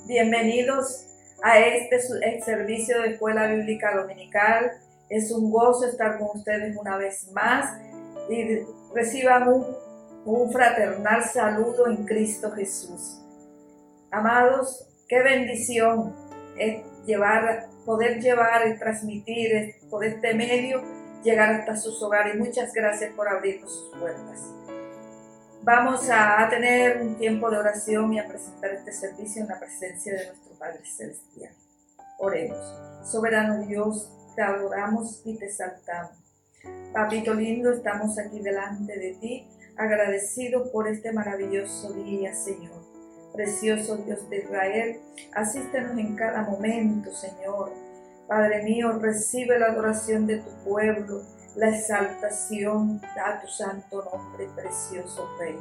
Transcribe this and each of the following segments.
Bienvenidos a este servicio de Escuela Bíblica Dominical. Es un gozo estar con ustedes una vez más y reciban un fraternal saludo en Cristo Jesús. Amados, qué bendición es poder llevar y transmitir por este medio, llegar hasta sus hogares. Muchas gracias por abrirnos sus puertas. Vamos a tener un tiempo de oración y a presentar este servicio en la presencia de nuestro Padre Celestial. Oremos. Soberano Dios, te adoramos y te exaltamos. Papito lindo, estamos aquí delante de ti, agradecidos por este maravilloso día, Señor. Precioso Dios de Israel, asístenos en cada momento, Señor. Padre mío, recibe la adoración de tu pueblo, la exaltación a tu santo nombre, precioso Rey.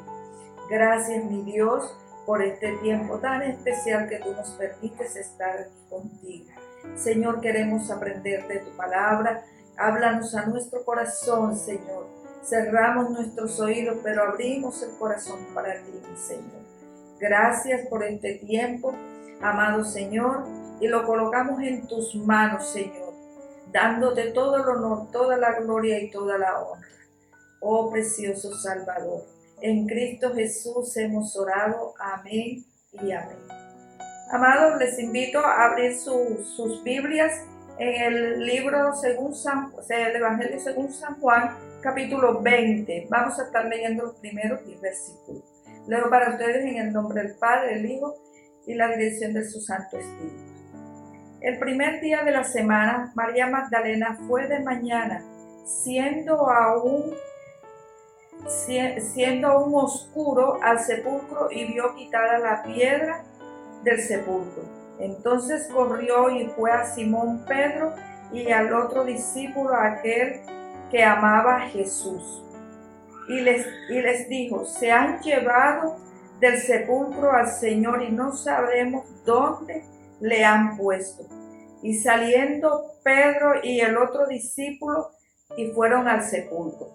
Gracias, mi Dios, por este tiempo tan especial que tú nos permites estar contigo. Señor, queremos aprender de tu palabra. Háblanos a nuestro corazón, Señor. Cerramos nuestros oídos, pero abrimos el corazón para ti, mi Señor. Gracias por este tiempo, amado Señor, y lo colocamos en tus manos, Señor, dándote todo el honor, toda la gloria y toda la honra. Oh precioso Salvador, en Cristo Jesús hemos orado. Amén y amén. Amados, les invito a abrir sus Biblias en el libro el Evangelio según San Juan, capítulo 20. Vamos a estar leyendo los primeros 10 versículos. Leo para ustedes en el nombre del Padre, del Hijo y la dirección de su Santo Espíritu. El primer día de la semana, María Magdalena fue de mañana, siendo aún oscuro, al sepulcro y vio quitada la piedra del sepulcro. Entonces corrió y fue a Simón Pedro y al otro discípulo, aquel que amaba a Jesús. Y les dijo: se han llevado del sepulcro al Señor y no sabemos dónde le han puesto. Y saliendo Pedro y el otro discípulo y fueron al sepulcro.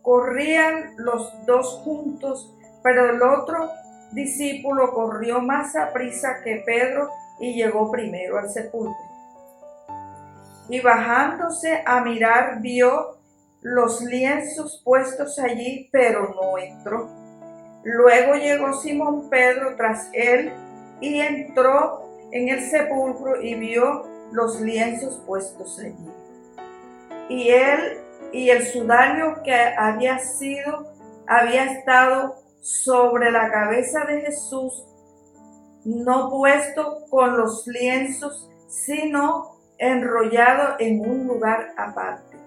Corrían los dos juntos, pero el otro discípulo corrió más aprisa que Pedro y llegó primero al sepulcro. Y bajándose a mirar, vio los lienzos puestos allí, pero no entró. Luego llegó Simón Pedro tras él y entró en el sepulcro y vio los lienzos puestos allí. Y él y el sudario que había estado sobre la cabeza de Jesús, no puesto con los lienzos, sino enrollado en un lugar aparte.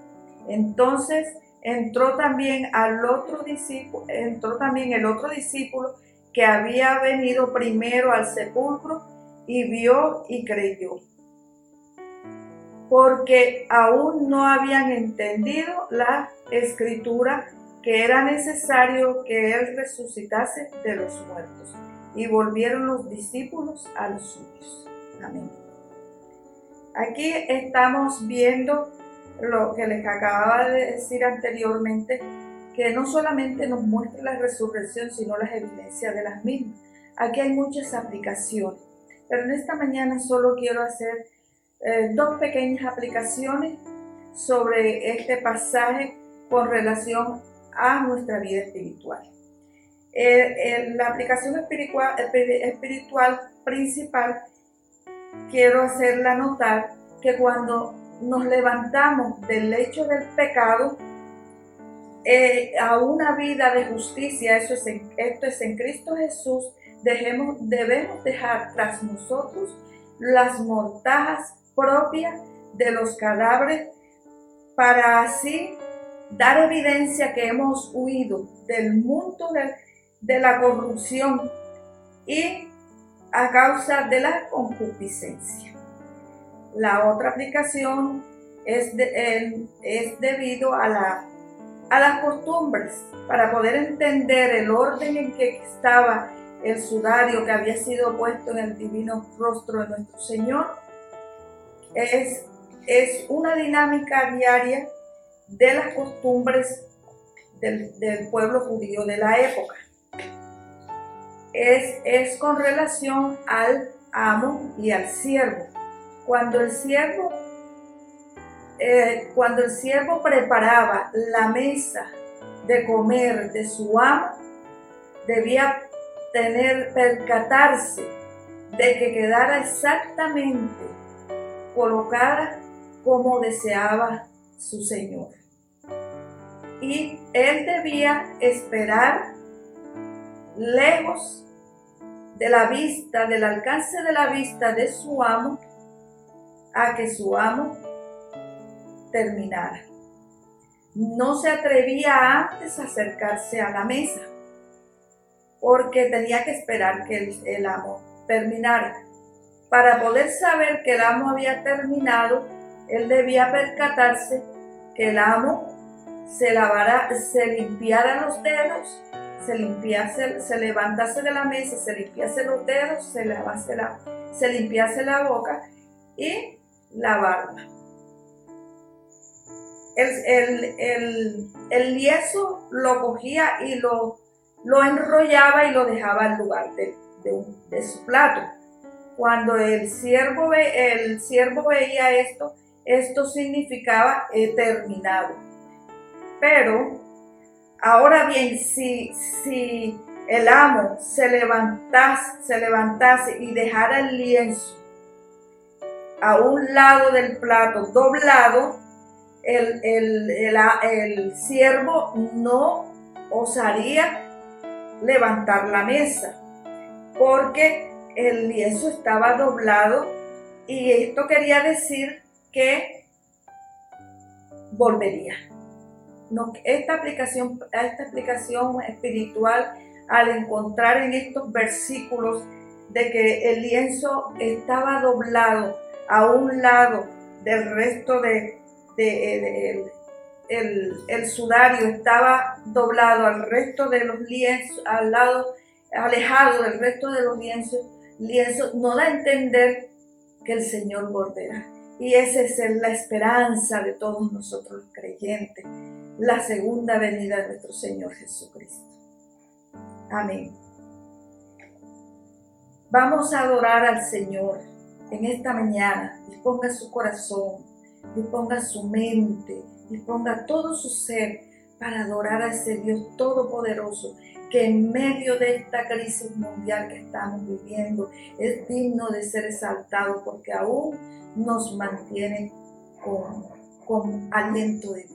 Entonces entró también el otro discípulo que había venido primero al sepulcro y vio y creyó, porque aún no habían entendido la escritura que era necesario que él resucitase de los muertos. Y volvieron los discípulos a los suyos. Amén. Aquí estamos viendo lo que les acababa de decir anteriormente, que no solamente nos muestra la resurrección, sino las evidencias de las mismas. Aquí hay muchas aplicaciones, pero en esta mañana solo quiero hacer dos pequeñas aplicaciones sobre este pasaje con relación a nuestra vida espiritual. La aplicación espiritual principal, quiero hacerla notar que cuando nos levantamos del lecho del pecado a una vida de justicia, esto es en Cristo Jesús, debemos dejar tras nosotros las mortajas propias de los cadáveres, para así dar evidencia que hemos huido del mundo de la corrupción y a causa de la concupiscencia. La otra aplicación es debido a las costumbres, para poder entender el orden en que estaba el sudario que había sido puesto en el divino rostro de nuestro Señor. Es una dinámica diaria de las costumbres del pueblo judío de la época. Es con relación amo y al siervo. Cuando el siervo preparaba la mesa de comer de su amo, debía percatarse de que quedara exactamente colocada como deseaba su señor. Y él debía esperar lejos de la vista, del alcance de la vista de su amo, a que su amo terminara. No se atrevía antes a acercarse a la mesa, porque tenía que esperar que el amo terminara. Para poder saber que el amo había terminado, él debía percatarse que el amo se limpiara los dedos, se levantase de la mesa, se limpiase los dedos, se limpiase la boca y la barba. El lienzo lo cogía y lo enrollaba y lo dejaba al lugar de su plato. Cuando el siervo veía esto significaba terminado. Pero, ahora bien, si el amo se levantase y dejara el lienzo a un lado del plato doblado, el siervo no osaría levantar la mesa, porque el lienzo estaba doblado, y esto quería decir que volvería. Esta explicación espiritual, al encontrar en estos versículos de que el lienzo estaba doblado a un lado del resto el sudario estaba doblado al resto de los lienzos, al lado alejado del resto de los lienzos, no da a entender que el Señor volverá. Y esa es la esperanza de todos nosotros los creyentes, la segunda venida de nuestro Señor Jesucristo. Amén. Vamos a adorar al Señor en esta mañana. Disponga su corazón, disponga su mente, disponga todo su ser para adorar a ese Dios todopoderoso, que en medio de esta crisis mundial que estamos viviendo es digno de ser exaltado, porque aún nos mantiene con aliento de vida.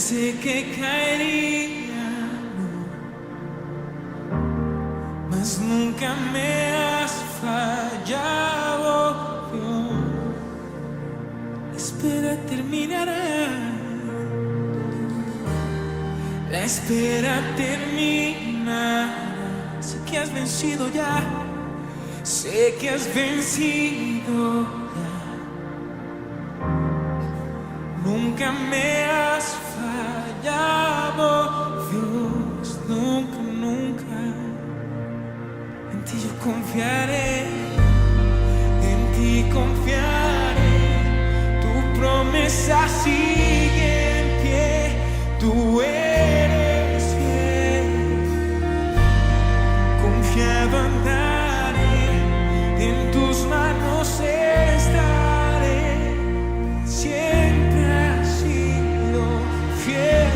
Pensé que caería, mas nunca me has fallado, Dios. La espera terminará, la espera terminará. Sé que has vencido ya, sé que has vencido ya. Nunca me has fallado, Dios, nunca, nunca. En ti yo confiaré, en ti confiaré. Tu promesa sigue en pie, tú eres fiel. Confiado andaré, en tus manos estaré. Siempre has sido fiel.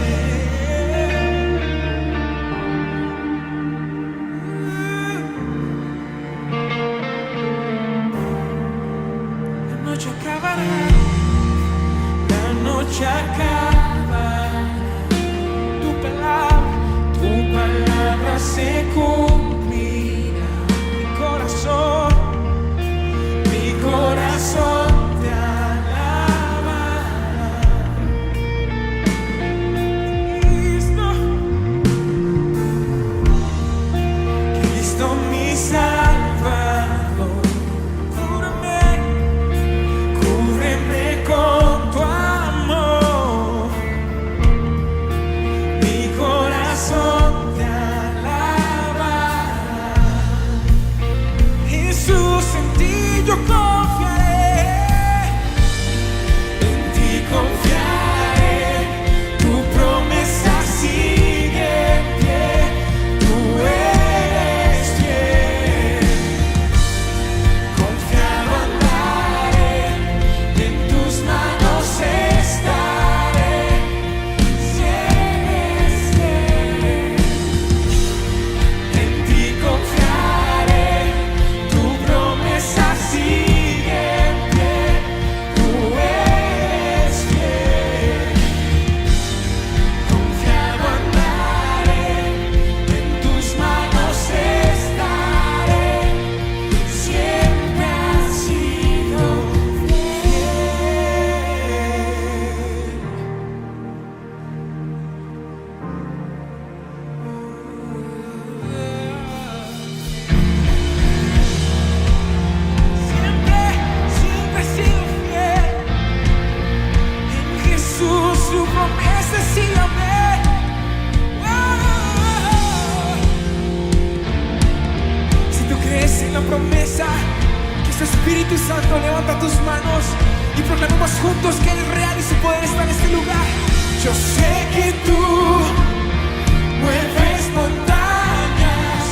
La noche acabará, la noche acabará. Tu palabra se cumplirá. Mi corazón te alabará. Cristo mi Salvador, cúbreme con tu amor. Mi corazón te alabará. Jesús, en ti yo confiaré, en ti confiaré. Tu promesa sigue en pie, tú eres fiel. Confiado andaré, en tus manos estaré. Siempre fiel. En ti confiaré, tu promesa sigue en pie, tú eres fiel. Confiado andaré, en tus manos estaré. Siempre has sido siempre he sido fiel. En Jesús su promesa sí, amén. Si tú crees en la promesa que su Espíritu Santo, levanta tus manos y proclamemos juntos que Él es real y su poder está en este lugar. Yo sé que tú mueves montañas,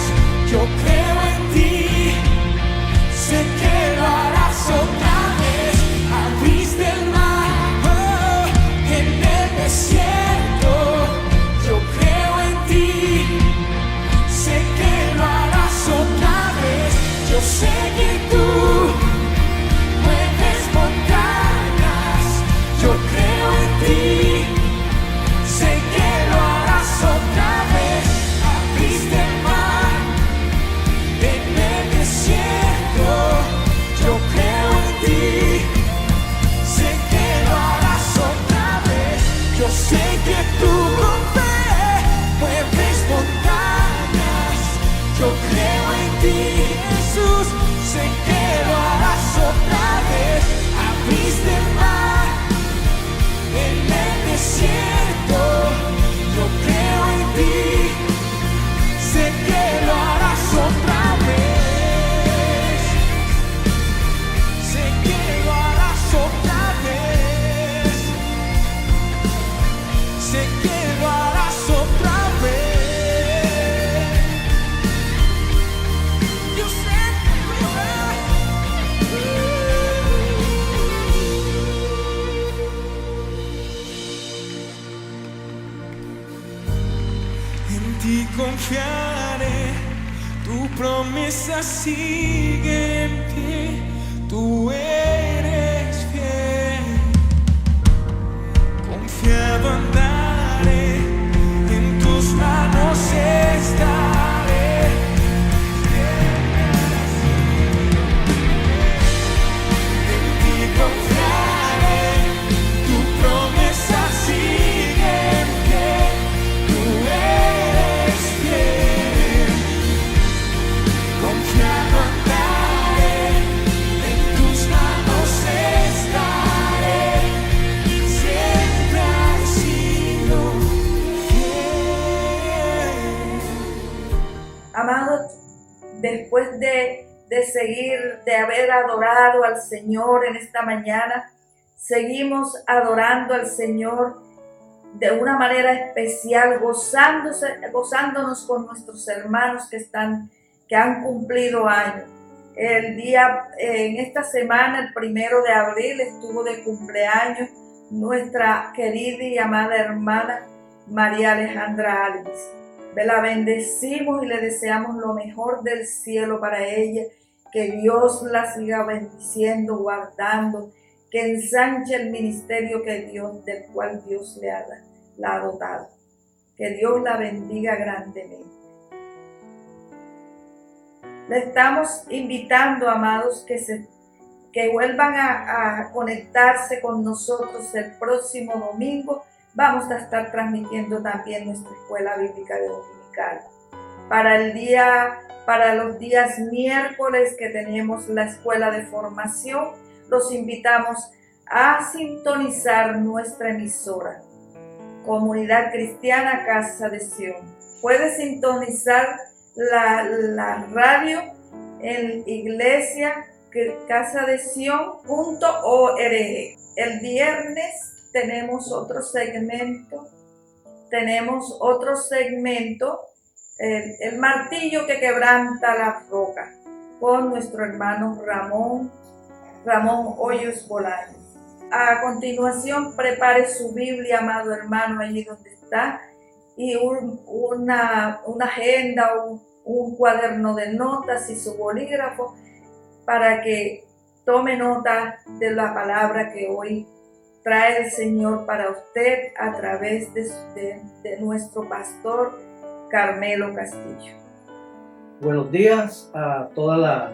yo creo en ti, sé que lo harás otra vez. Abriste el mar, en el desierto, yo creo en ti, sé que lo harás otra vez. Yo sé que tú mueves montañas, yo creo en ti, sé que lo harás otra vez. Abriste el mar, en el desierto, yo creo en ti, sé que lo harás otra vez. Yo sé que tú con fe mueves montañas, yo creo en ti, Jesús, sé que lo harás otra vez. Abriste el mar, en el desierto, yo creo en ti, sé que lo harás otra vez. Sé que lo harás otra vez. Sé que lo harás otra vez. Yo sé que lo harás. En ti confiaré, tu promesa sigue en pie, tú eres fiel. Confiado andar. Amados, después de haber adorado al Señor en esta mañana, seguimos adorando al Señor de una manera especial, gozándonos con nuestros hermanos que han cumplido años. En esta semana, el 1 de abril, estuvo de cumpleaños nuestra querida y amada hermana María Alejandra Alves. La bendecimos y le deseamos lo mejor del cielo para ella, que Dios la siga bendiciendo, guardando, que ensanche el ministerio del cual Dios la ha dotado. Que Dios la bendiga grandemente. Le estamos invitando, amados, que vuelvan a conectarse con nosotros el próximo domingo. Vamos a estar transmitiendo también nuestra escuela bíblica dominical. Para los días miércoles que tenemos la escuela de formación, los invitamos a sintonizar nuestra emisora, Comunidad Cristiana Casa de Sion. Puede sintonizar la radio en Iglesia casadesion.org. El viernes tenemos otro segmento, el martillo que quebranta la roca, con nuestro hermano Ramón Hoyos Bolaños. A continuación, prepare su Biblia, amado hermano, allí donde está, y una agenda, un cuaderno de notas y su bolígrafo para que tome nota de la palabra que hoy trae el Señor para usted a través de nuestro pastor Carmelo Castillo. Buenos días a toda la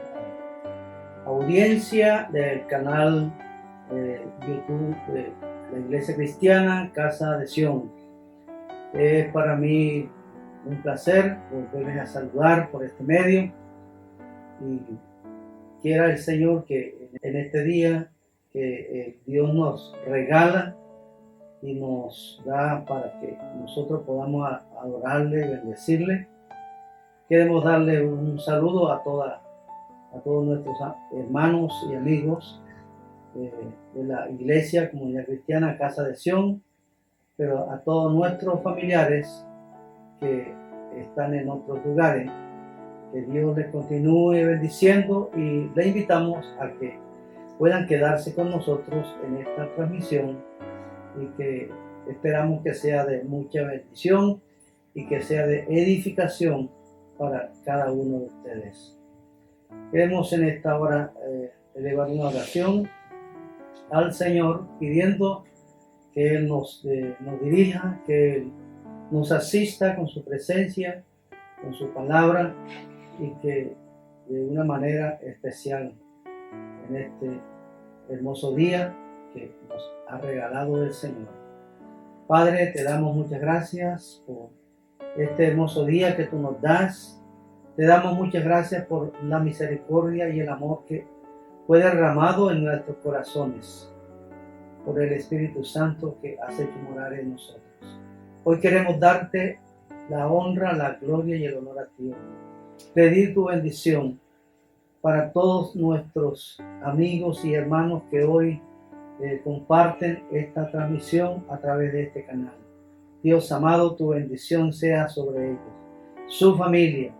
audiencia del canal YouTube de la Iglesia Cristiana Casa de Sion. Es para mí un placer volverles a saludar por este medio, y quiera el Señor que en este día que Dios nos regala y nos da para que nosotros podamos adorarle y bendecirle. Queremos darle un saludo a todos nuestros hermanos y amigos de la Iglesia Comunidad Cristiana Casa de Sion, pero a todos nuestros familiares que están en otros lugares. Que Dios les continúe bendiciendo, y les invitamos a que puedan quedarse con nosotros en esta transmisión, y que esperamos que sea de mucha bendición y que sea de edificación para cada uno de ustedes. Queremos en esta hora elevar una oración al Señor, pidiendo que Él nos dirija, que Él nos asista con su presencia, con su palabra, y que de una manera especial en este hermoso día que nos ha regalado el Señor. Padre, te damos muchas gracias por este hermoso día que tú nos das. Te damos muchas gracias por la misericordia y el amor que fue derramado en nuestros corazones, por el Espíritu Santo que has hecho morar en nosotros. Hoy queremos darte la honra, la gloria y el honor a ti. Pedir tu bendición para todos nuestros amigos y hermanos que hoy comparten esta transmisión a través de este canal. Dios amado, tu bendición sea sobre ellos, su familia,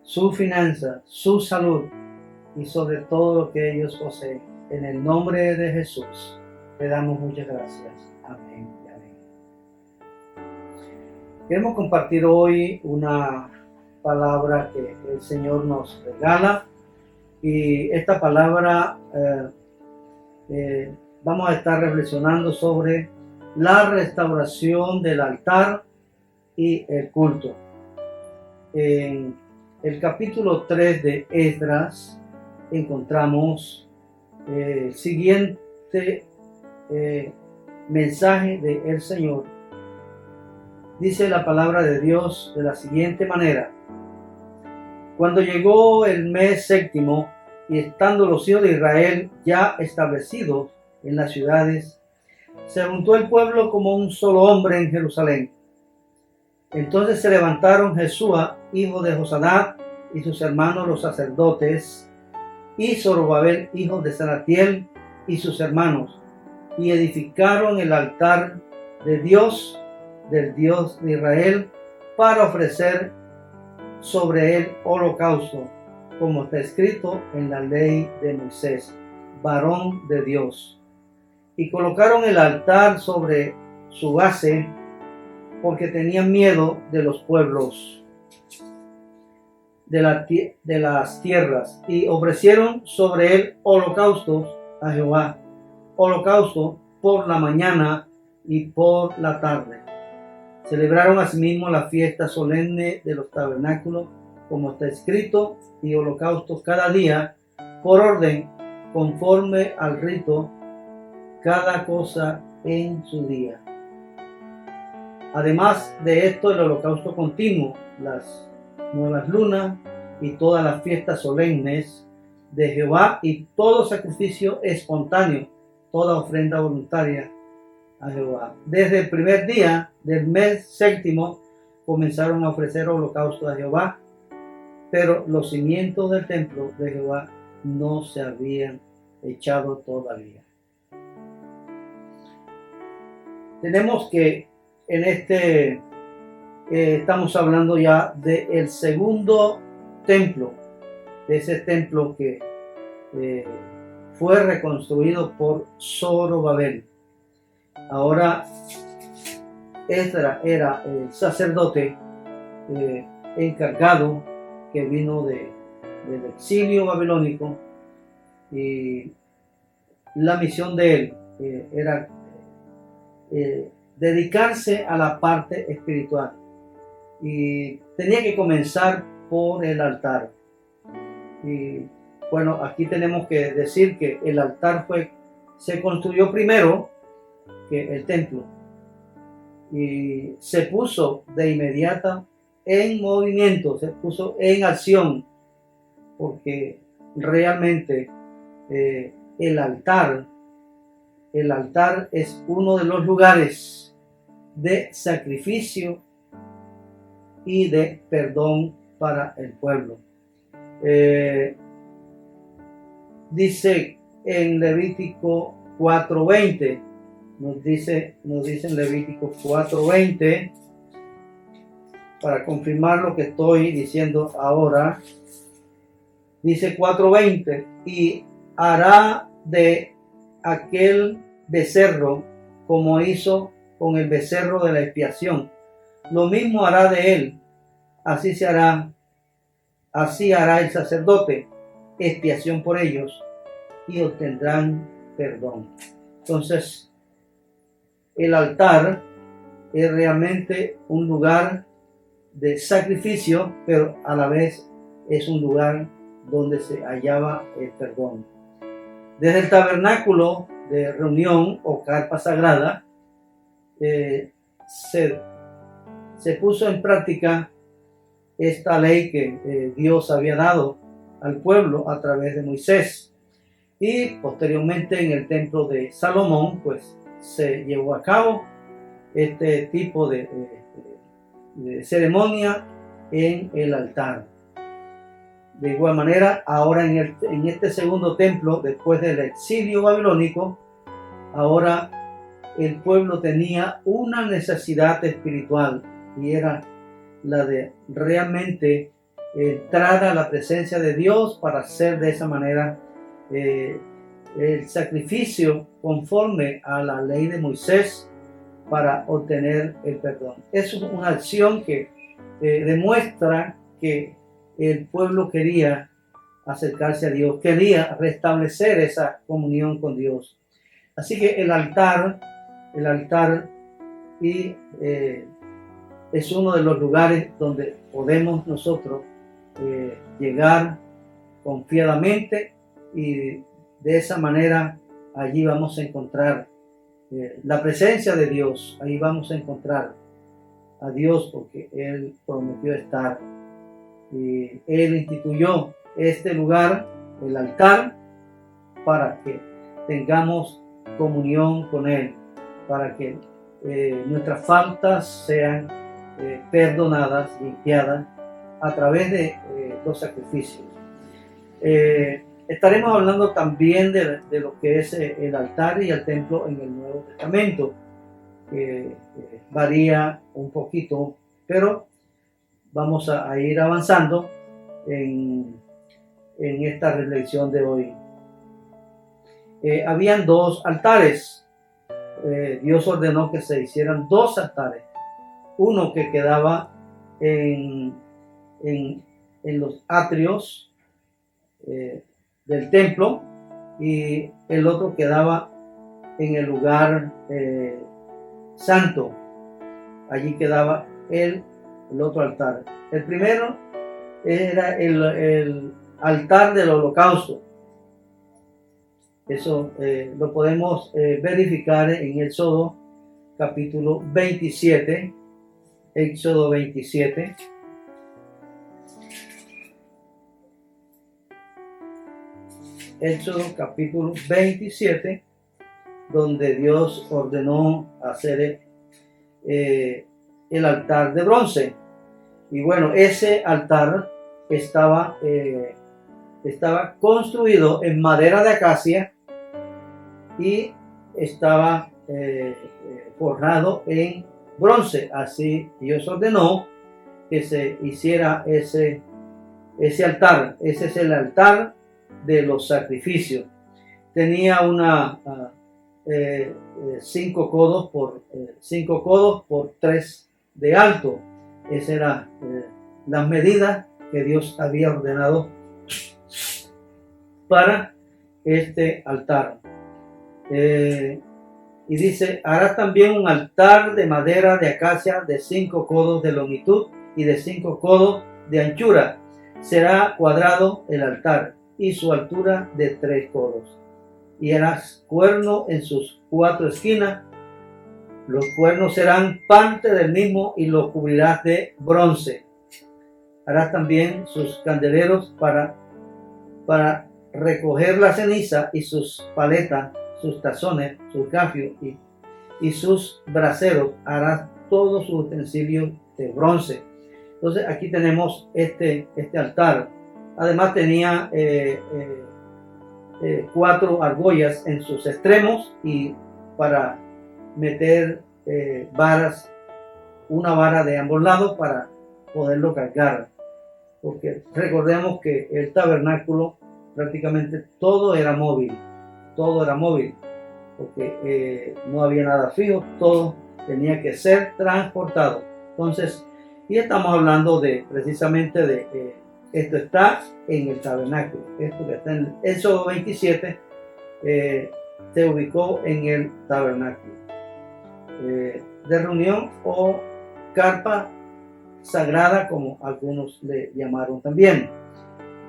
su finanza, su salud y sobre todo lo que ellos poseen. En el nombre de Jesús te damos muchas gracias. Amén y amén. Queremos compartir hoy una palabra que el Señor nos regala, y esta palabra vamos a estar reflexionando sobre la restauración del altar y el culto. En el capítulo 3 de Esdras encontramos el siguiente mensaje del Señor. Dice la palabra de Dios de la siguiente manera: cuando llegó el mes séptimo, y estando los hijos de Israel ya establecidos en las ciudades, se juntó el pueblo como un solo hombre en Jerusalén. Entonces se levantaron Jesúa hijo de Josadat, y sus hermanos los sacerdotes, y Zorobabel, hijo de Salatiel, y sus hermanos, y edificaron el altar de Dios, del Dios de Israel, para ofrecer sobre él holocausto, como está escrito en la ley de Moisés, varón de Dios. Y colocaron el altar sobre su base, porque tenían miedo de los pueblos de las tierras, y ofrecieron sobre él holocaustos a Jehová, holocausto por la mañana y por la tarde. Celebraron asimismo la fiesta solemne de los tabernáculos, como está escrito, y holocaustos cada día, por orden, conforme al rito, cada cosa en su día. Además de esto, el holocausto continuo, las nuevas lunas y todas las fiestas solemnes de Jehová, y todo sacrificio espontáneo, toda ofrenda voluntaria a Jehová. Desde el primer día del mes séptimo comenzaron a ofrecer holocausto a Jehová, pero los cimientos del templo de Jehová no se habían echado todavía. Tenemos que en estamos hablando ya del segundo templo, de ese templo que fue reconstruido por Zorobabel. Ahora Esdras era el sacerdote encargado que vino del exilio babilónico, y la misión de él era dedicarse a la parte espiritual, y tenía que comenzar por el altar. Y bueno, aquí tenemos que decir que el altar se construyó primero que el templo, y se puso de inmediato en movimiento, se puso en acción, porque realmente el altar es uno de los lugares de sacrificio y de perdón para el pueblo. Dice en Levítico 4:20, nos dice en Levítico 4:20, para confirmar lo que estoy diciendo ahora. Dice 4:20, y hará de aquel becerro como hizo con el becerro de la expiación. Lo mismo hará de él, así hará el sacerdote, expiación por ellos, y obtendrán perdón. Entonces, el altar es realmente un lugar de sacrificio, pero a la vez es un lugar donde se hallaba el perdón. Desde el tabernáculo de reunión o carpa sagrada se puso en práctica esta ley que Dios había dado al pueblo a través de Moisés, y posteriormente en el templo de Salomón pues se llevó a cabo este tipo de ceremonia en el altar. De igual manera, ahora en este segundo templo, después del exilio babilónico, ahora el pueblo tenía una necesidad espiritual, y era la de realmente entrar a la presencia de Dios para hacer de esa manera el sacrificio conforme a la ley de Moisés para obtener el perdón. Es una acción que demuestra que el pueblo quería acercarse a Dios, quería restablecer esa comunión con Dios. Así que el altar es uno de los lugares donde podemos nosotros llegar confiadamente, y de esa manera allí vamos a encontrar la presencia de Dios. Ahí vamos a encontrar a Dios, porque Él prometió estar, y Él instituyó este lugar, el altar, para que tengamos comunión con Él, para que nuestras faltas sean perdonadas, limpiadas, a través de los sacrificios. Estaremos hablando también de lo que es el altar y el templo en el Nuevo Testamento. Varía un poquito, pero vamos a ir avanzando en esta reflexión de hoy. Habían dos altares. Dios ordenó que se hicieran dos altares. Uno que quedaba en los atrios del templo y el otro quedaba en el lugar santo. Allí quedaba el otro altar. El primero era el altar del holocausto. Eso lo podemos verificar en Éxodo capítulo 27. Éxodo 27. Éxodo capítulo 27, donde Dios ordenó hacer el altar de bronce. Y bueno, ese altar estaba construido en madera de acacia y estaba forjado en bronce. Así Dios ordenó que se hiciera ese altar. Ese es el altar de los sacrificios. Tenía 5 codos por 3 de alto. Esas eran las medidas que Dios había ordenado para este altar. Y dice: harás también un altar de madera de acacia de 5 codos de longitud y de 5 codos de anchura. Será cuadrado el altar y su altura de 3 codos. Y harás cuerno en sus 4 esquinas. Los cuernos serán parte del mismo y los cubrirás de bronce. Harás también sus candeleros para recoger la ceniza y sus paletas, sus tazones, sus gafios y sus braseros. Harás todos sus utensilios de bronce. Entonces aquí tenemos este altar. Además tenía 4 argollas en sus extremos y para meter varas, una vara de ambos lados para poderlo cargar. Porque recordemos que el tabernáculo prácticamente todo era móvil, porque no había nada fijo, todo tenía que ser transportado. Entonces, y estamos hablando precisamente de esto está en el tabernáculo. Esto que está en Éxodo 27 se ubicó en el tabernáculo de reunión o carpa sagrada, como algunos le llamaron también.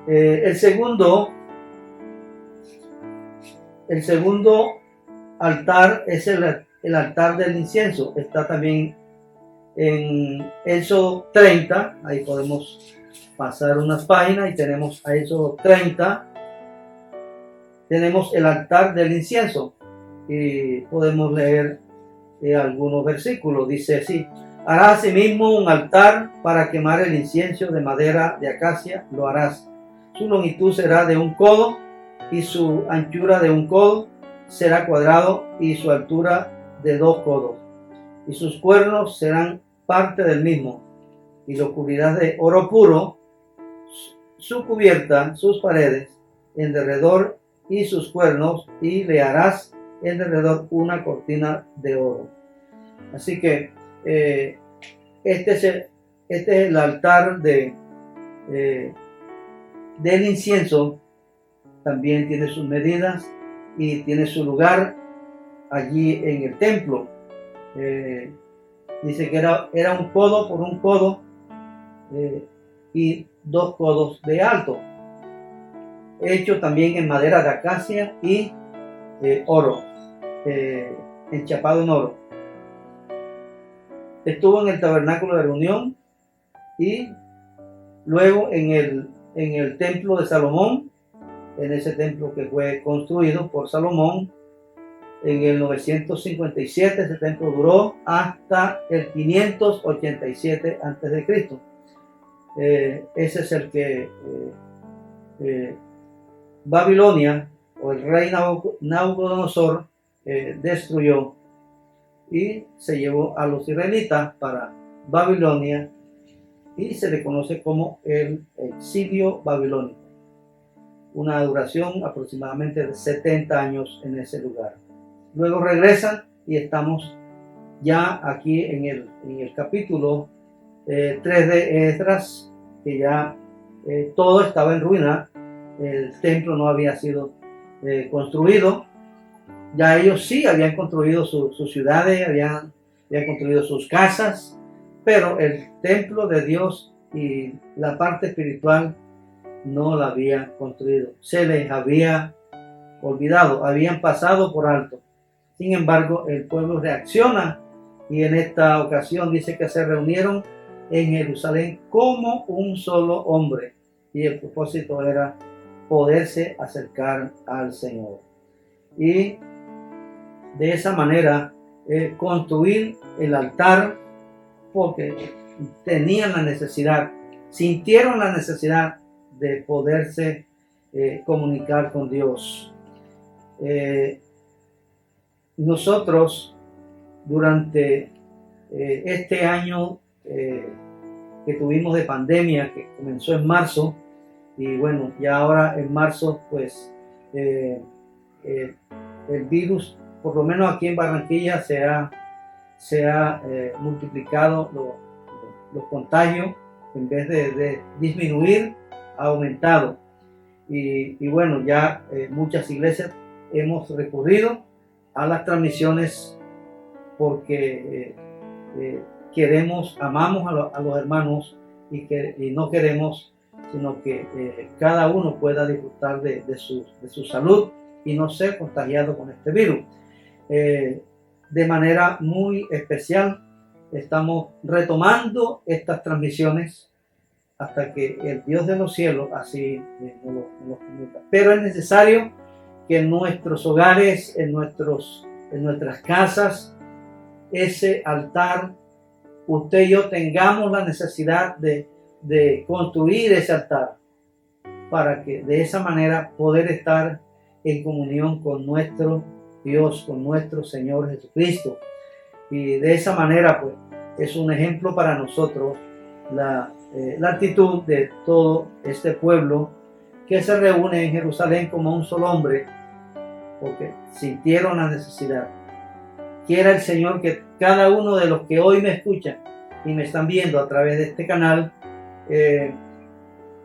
El segundo altar es el altar del incienso. Está también en Éxodo 30. Ahí podemos pasar unas páginas y tenemos a Éxodo 30. Tenemos el altar del incienso y podemos leer algunos versículos. Dice así: harás asimismo un altar para quemar el incienso de madera de acacia. Lo harás. Su longitud será de 1 codo y su anchura de 1 codo. Será cuadrado y su altura de 2 codos. Y sus cuernos serán parte del mismo. Y lo cubrirás de oro puro. Su cubierta, sus paredes, en derredor y sus cuernos, y le harás en derredor una cortina de oro. Así que este es el altar del incienso. También tiene sus medidas y tiene su lugar allí en el templo. Dice que era 1 codo por 1 codo y 2 codos de alto, hecho también en madera de acacia y oro, enchapado en oro. Estuvo en el tabernáculo de reunión y luego en el templo de Salomón, en ese templo que fue construido por Salomón en el 957. Ese templo duró hasta el 587 a.C. ese es el que Babilonia o el rey Nabucodonosor destruyó y se llevó a los israelitas para Babilonia y se le conoce como el exilio babilónico. Una duración aproximadamente de 70 años en ese lugar. Luego regresan y estamos ya aquí en el capítulo 3 de Esdras, que ya todo estaba en ruina, el templo no había sido construido, ya ellos sí habían construido sus ciudades, habían construido sus casas, pero el templo de Dios y la parte espiritual no la habían construido, se les había olvidado, habían pasado por alto. Sin embargo, el pueblo reacciona y en esta ocasión dice que se reunieron en Jerusalén como un solo hombre y el propósito era poderse acercar al Señor y de esa manera construir el altar, porque tenían la necesidad, sintieron la necesidad de poderse comunicar con Dios. Nosotros durante este año que tuvimos de pandemia, que comenzó en marzo, y bueno, ya ahora en marzo pues el virus, por lo menos aquí en Barranquilla, se ha multiplicado los contagios, en vez de disminuir, ha aumentado. Y bueno, ya muchas iglesias hemos recurrido a las transmisiones porque amamos a los hermanos y no queremos sino que cada uno pueda disfrutar de su salud y no ser contagiado con este virus. De manera muy especial estamos retomando estas transmisiones hasta que el Dios de los cielos así nos lo permita. Pero es necesario que en nuestros hogares, en nuestras casas, ese altar, usted y yo tengamos la necesidad de construir ese altar para que de esa manera poder estar en comunión con nuestro Dios, con nuestro Señor Jesucristo. Y de esa manera pues es un ejemplo para nosotros la actitud de todo este pueblo que se reúne en Jerusalén como un solo hombre, porque sintieron la necesidad. Quiera el Señor que cada uno de los que hoy me escuchan y me están viendo a través de este canal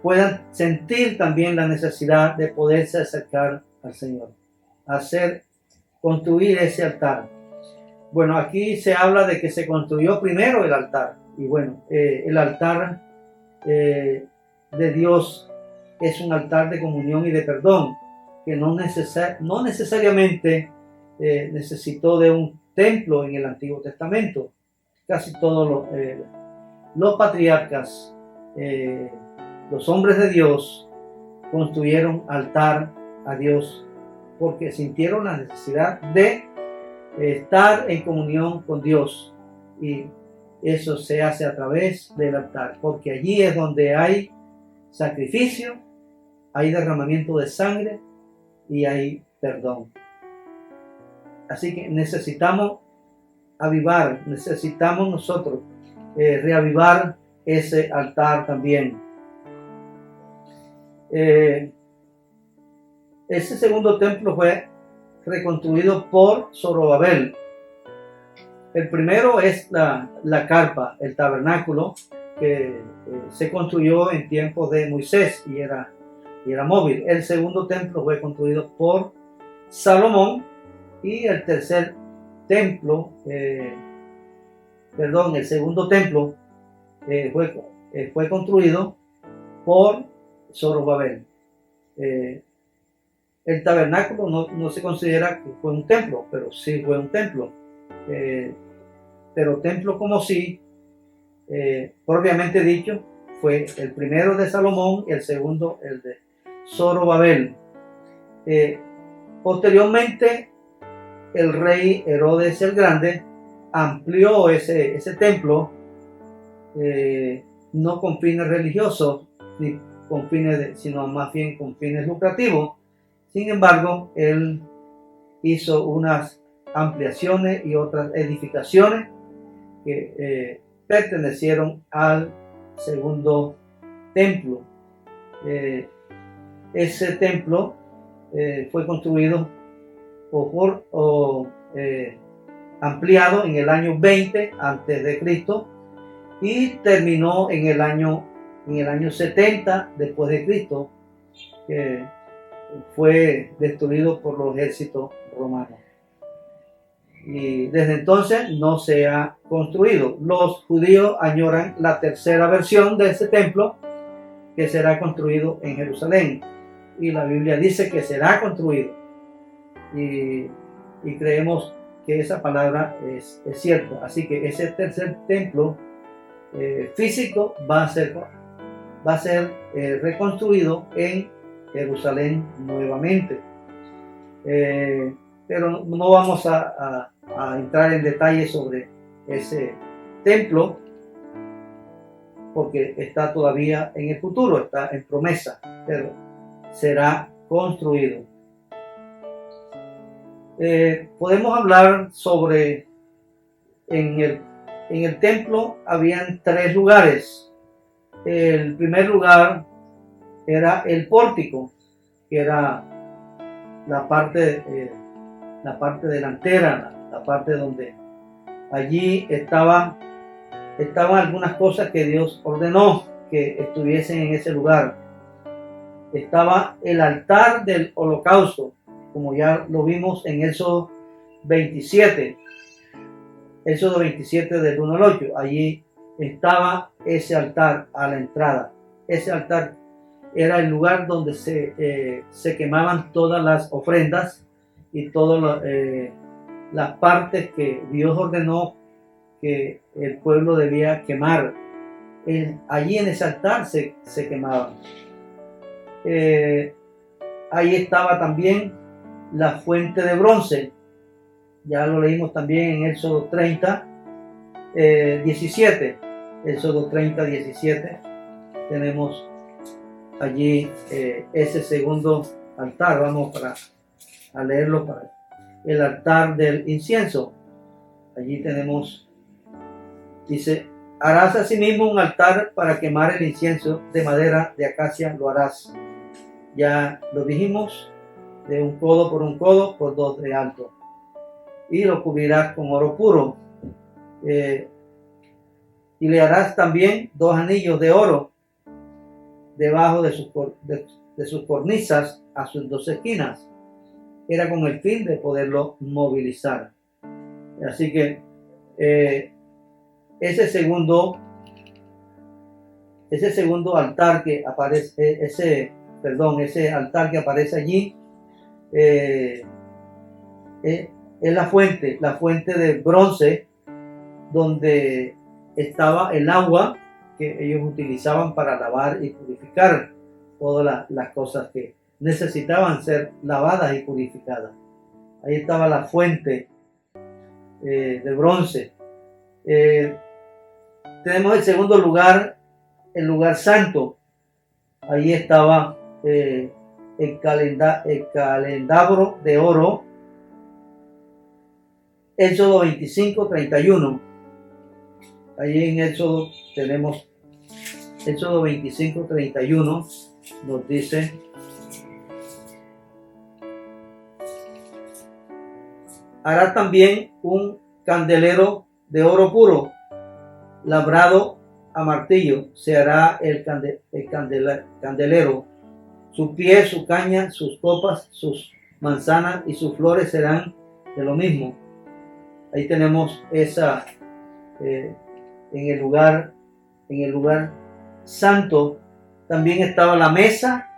puedan sentir también la necesidad de poderse acercar al Señor, construir ese altar. Bueno, aquí se habla de que se construyó primero el altar, y bueno, el altar de Dios es un altar de comunión y de perdón, que no necesariamente necesitó de un templo en el Antiguo Testamento. Casi todos los patriarcas, los hombres de Dios, construyeron altar a Dios porque sintieron la necesidad de estar en comunión con Dios, y eso se hace a través del altar, porque allí es donde hay sacrificio, hay derramamiento de sangre y hay perdón. Así que necesitamos necesitamos nosotros reavivar ese altar también. Ese segundo templo fue reconstruido por Zorobabel. El primero es la carpa, el tabernáculo, que se construyó en tiempos de Moisés y era móvil. El segundo templo fue construido por Salomón, y el tercer templo, el segundo templo fue construido por Zorobabel. El tabernáculo no se considera que fue un templo, pero sí fue un templo. Pero templo como sí, propiamente dicho, fue el primero de Salomón y el segundo el de Zorobabel. Posteriormente, el rey Herodes el Grande amplió ese templo, no con fines religiosos, ni con fines sino más bien con fines lucrativos. Sin embargo, él hizo unas ampliaciones y otras edificaciones que pertenecieron al segundo templo. Ese templo fue construido ampliado en el año 20 antes de Cristo y terminó en el año 70 después de Cristo, que fue destruido por los ejércitos romanos. Y desde entonces no se ha construido. Los judíos añoran la tercera versión de ese templo, que será construido en Jerusalén. Y la Biblia dice que será construido. Y creemos que esa palabra es cierta. Así que ese tercer templo físico va a ser reconstruido en Jerusalén nuevamente. Pero no vamos a entrar en detalle sobre ese templo, porque está todavía en el futuro, está en promesa, pero será construido. Podemos hablar sobre, en el templo habían 3 lugares. El primer lugar era el pórtico, que era la parte delantera, la parte donde allí estaban algunas cosas que Dios ordenó que estuviesen en ese lugar. Estaba el altar del holocausto, como ya lo vimos en Éxodo 27 del 1 al 8. Allí estaba ese altar a la entrada. Ese altar era el lugar donde se quemaban todas las ofrendas y todas las partes que Dios ordenó que el pueblo debía quemar. Allí en ese altar se quemaban. Ahí estaba también la fuente de bronce. Ya lo leímos también en Éxodo 30, 17. Éxodo 30, 17. Tenemos allí ese segundo altar. Vamos a leerlo para el altar del incienso. Allí tenemos, dice: harás asimismo un altar para quemar el incienso de madera de acacia, lo harás. Ya lo dijimos, de 1 codo por 1 codo por 2 de alto. Y lo cubrirás con oro puro. Y le harás también 2 anillos de oro debajo de sus cornisas a sus 2 esquinas. Era con el fin de poderlo movilizar. Así que ese segundo altar que aparece, ese altar que aparece allí, es la fuente de bronce donde estaba el agua que ellos utilizaban para lavar y purificar todas las cosas que necesitaban ser lavadas y purificadas. Ahí estaba la fuente de bronce. Tenemos el segundo lugar, el lugar santo. Ahí estaba el candelabro de oro. Éxodo 25, 31. Allí en Éxodo tenemos Éxodo 25, 31. Nos dice: hará también un candelero de oro puro, labrado a martillo. Se hará el candelero. Su pie, su caña, sus copas, sus manzanas y sus flores serán de lo mismo. Ahí tenemos esa en el lugar santo. También estaba la mesa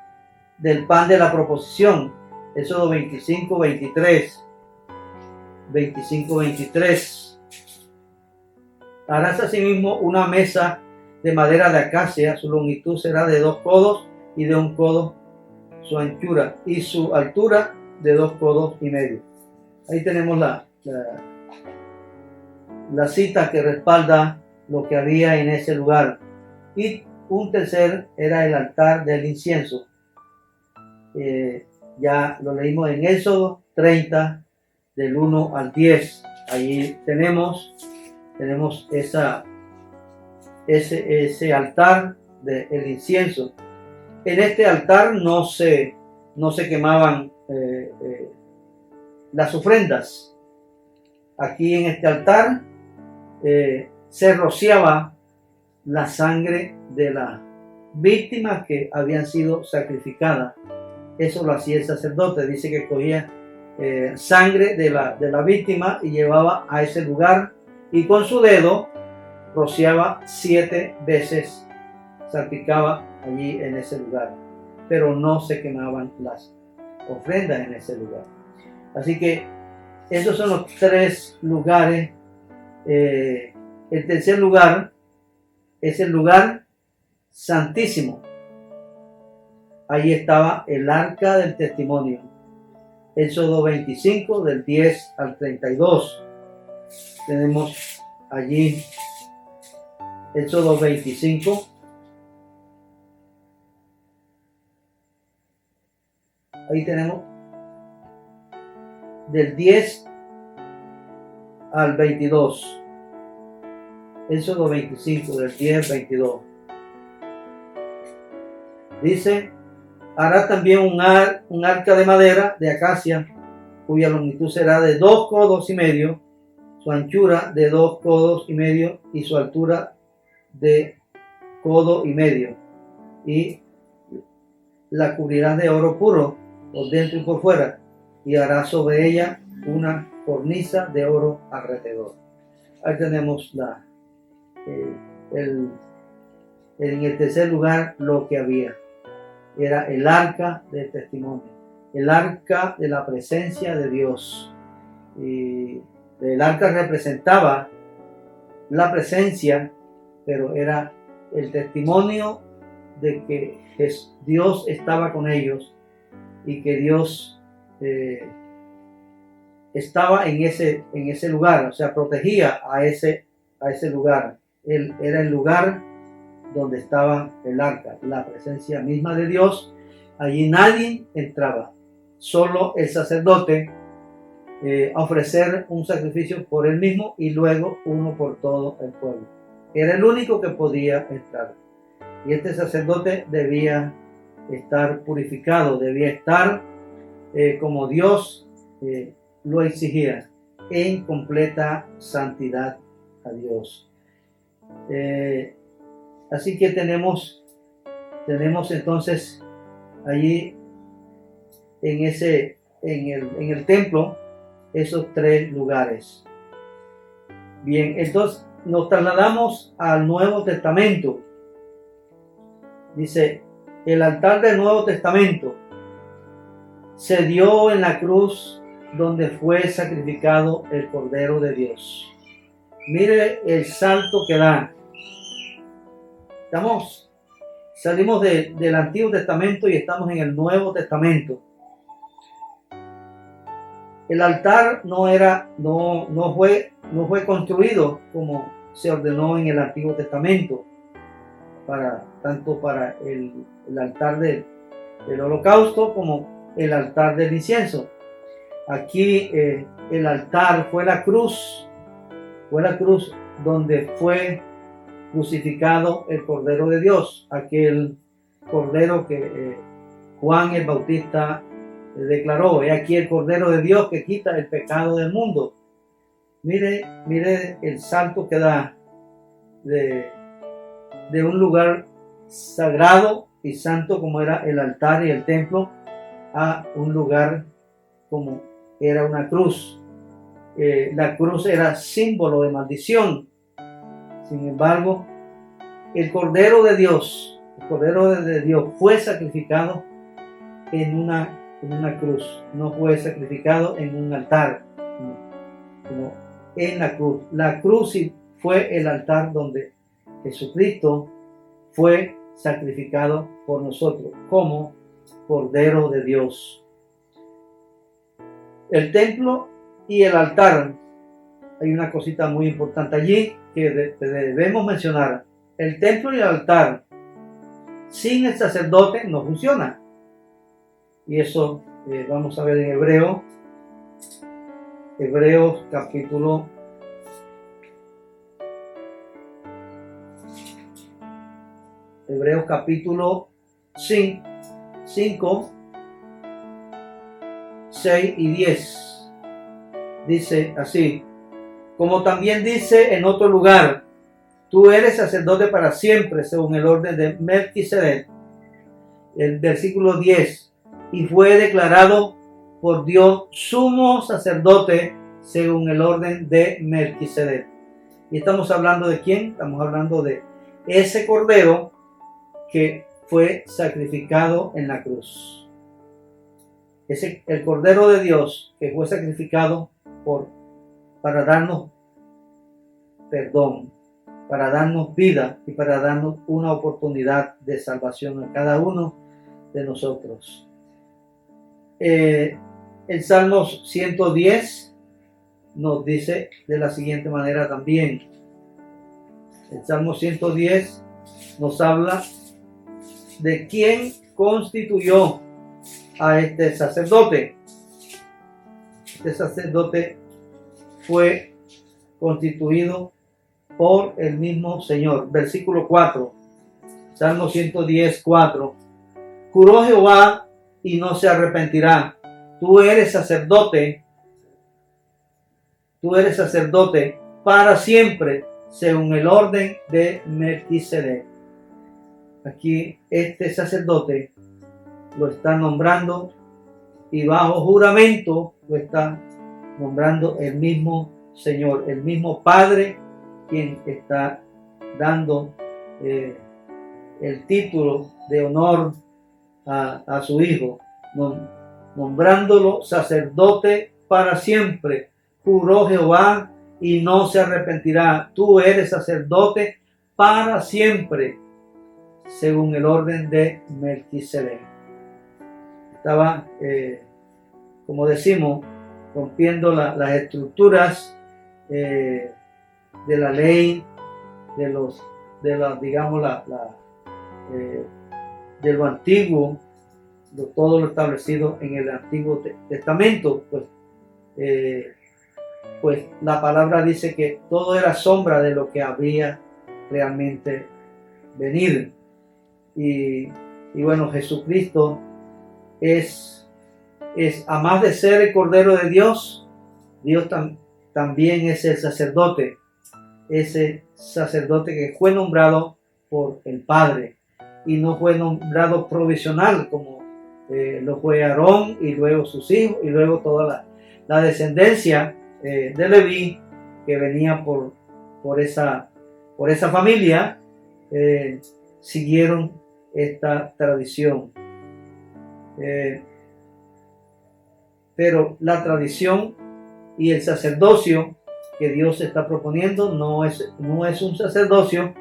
del pan de la proposición. Éxodo 25, 23. 23. Harás asimismo una mesa de madera de acacia. Su longitud será de 2 codos y de 1 codo su anchura, y su altura de 2 codos y medio. Ahí tenemos la cita que respalda lo que había en ese lugar. y un tercer era el altar del incienso. Ya lo leímos en Éxodo 30, del 1 al 10. Ahí tenemos ese altar del incienso. En este altar no se quemaban las ofrendas. Aquí en este altar se rociaba la sangre de las víctimas que habían sido sacrificadas. Eso lo hacía el sacerdote. Dice que cogía sangre de la víctima y llevaba a ese lugar y con su dedo rociaba 7 veces, salpicaba allí en ese lugar, pero no se quemaban las ofrendas en ese lugar. Así que esos son los 3 lugares. El tercer lugar es el lugar santísimo. Ahí estaba el arca del testimonio. Éxodo 25, del 10 al 32. Tenemos allí Éxodo 25. Ahí tenemos del 10 al 22. Éxodo 25, del 10 al 22. Dice: hará también un arca de madera de acacia, cuya longitud será de 2 codos y medio, su anchura de 2 codos y medio y su altura de codo y medio. Y la cubrirás de oro puro por dentro y por fuera, y hará sobre ella una cornisa de oro alrededor. Ahí tenemos en el tercer lugar lo que había. Era el arca del testimonio, el arca de la presencia de Dios. Y el arca representaba la presencia, pero era el testimonio de que Dios estaba con ellos y que Dios estaba en ese lugar, o sea, protegía a ese lugar. Él era el lugar donde estaba el arca, la presencia misma de Dios. Allí nadie entraba, solo el sacerdote a ofrecer un sacrificio por él mismo y luego uno por todo el pueblo. Era el único que podía entrar. Y este sacerdote debía estar purificado, debía estar como Dios lo exigía, en completa santidad a Dios. Así que tenemos entonces allí en el templo esos 3 lugares. Bien, entonces nos trasladamos al Nuevo Testamento. Dice: el altar del Nuevo Testamento se dio en la cruz donde fue sacrificado el Cordero de Dios. Mire el salto que da. Salimos del Antiguo Testamento y estamos en el Nuevo Testamento. El altar no fue construido como se ordenó en el Antiguo Testamento, tanto para el altar del holocausto como el altar del incienso. Aquí el altar fue la cruz donde fue crucificado el Cordero de Dios, aquel Cordero que Juan el Bautista declaró: he aquí el Cordero de Dios que quita el pecado del mundo. Mire el salto que da de un lugar sagrado y santo como era el altar y el templo a un lugar como era una cruz. La cruz era símbolo de maldición. Sin embargo, el Cordero de Dios fue sacrificado en una cruz. No fue sacrificado en un altar, sino en la cruz. La cruz fue el altar donde Jesucristo fue sacrificado por nosotros como Cordero de Dios. El templo y el altar, hay una cosita muy importante allí que debemos mencionar. el templo y el altar sin el sacerdote no funciona. Y eso vamos a ver en Hebreos capítulo 5, 6 y 10. Dice así: como también dice en otro lugar, tú eres sacerdote para siempre, según el orden de Melquisedec. El versículo 10, y fue declarado por Dios sumo sacerdote según el orden de Melquisedec. Y estamos hablando de quién? Estamos hablando de ese cordero que fue sacrificado en la cruz. El cordero de Dios que fue sacrificado para darnos perdón, para darnos vida y para darnos una oportunidad de salvación a cada uno de nosotros. El Salmos 110 nos dice de la siguiente manera también. El Salmo 110 nos habla de quién constituyó a este sacerdote. Este sacerdote fue constituido por el mismo Señor. Versículo 4, Salmo 110, 4. Juró Jehová y no se arrepentirá. Tú eres sacerdote para siempre, según el orden de Melquisedec. Aquí este sacerdote lo está nombrando y bajo juramento lo está nombrando el mismo Señor, el mismo Padre, quien está dando el título de honor a su Hijo, nombrándolo sacerdote para siempre. Juró Jehová y no se arrepentirá. Tú eres sacerdote para siempre, según el orden de Melquisedec. Estaba, como decimos, rompiendo las estructuras de la ley, de lo antiguo, todo lo establecido en el Antiguo Testamento. Pues la palabra dice que todo era sombra de lo que habría realmente venir. Y bueno, Jesucristo es a más de ser el Cordero de Dios, también es el sacerdote, ese sacerdote que fue nombrado por el Padre y no fue nombrado provisional como lo fue Aarón y luego sus hijos y luego toda la descendencia de Leví que venía por esa familia. Siguieron esta tradición, pero la tradición y el sacerdocio que Dios está proponiendo no es un sacerdocio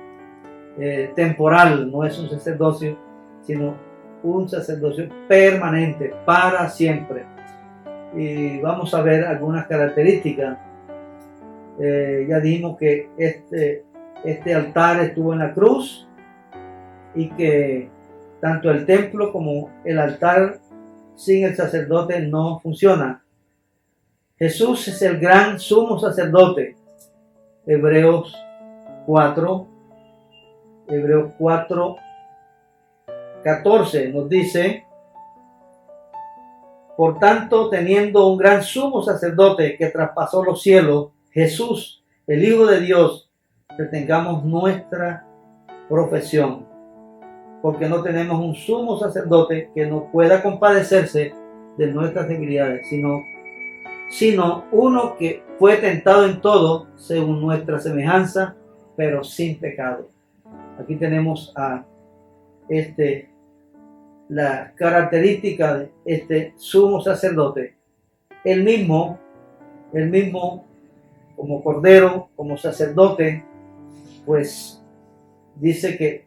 temporal, no es un sacerdocio, sino un sacerdocio permanente para siempre. Y vamos a ver algunas características. Ya dijimos que este altar estuvo en la cruz y que tanto el templo como el altar sin el sacerdote no funciona. Jesús es el gran sumo sacerdote. Hebreos 4, 14 nos dice: por tanto, teniendo un gran sumo sacerdote que traspasó los cielos, Jesús, el Hijo de Dios, retengamos nuestra profesión, porque no tenemos un sumo sacerdote que no pueda compadecerse de nuestras debilidades, sino uno que fue tentado en todo según nuestra semejanza, pero sin pecado. Aquí tenemos la característica de este sumo sacerdote, el mismo como cordero, como sacerdote, pues dice que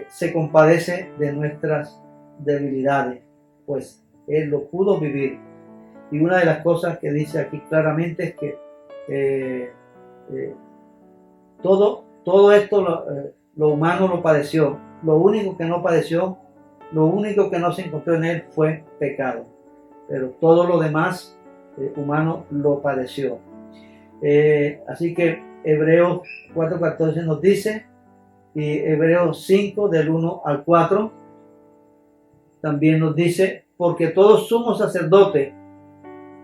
se compadece de nuestras debilidades, pues él lo pudo vivir. Y una de las cosas que dice aquí claramente es que todo esto lo humano lo padeció. Lo único que no padeció, lo único que no se encontró en él fue pecado. Pero todo lo demás humano lo padeció. Así que Hebreos 4:14 nos dice, y Hebreos 5 del 1 al 4 también nos dice, porque todo sumo sacerdote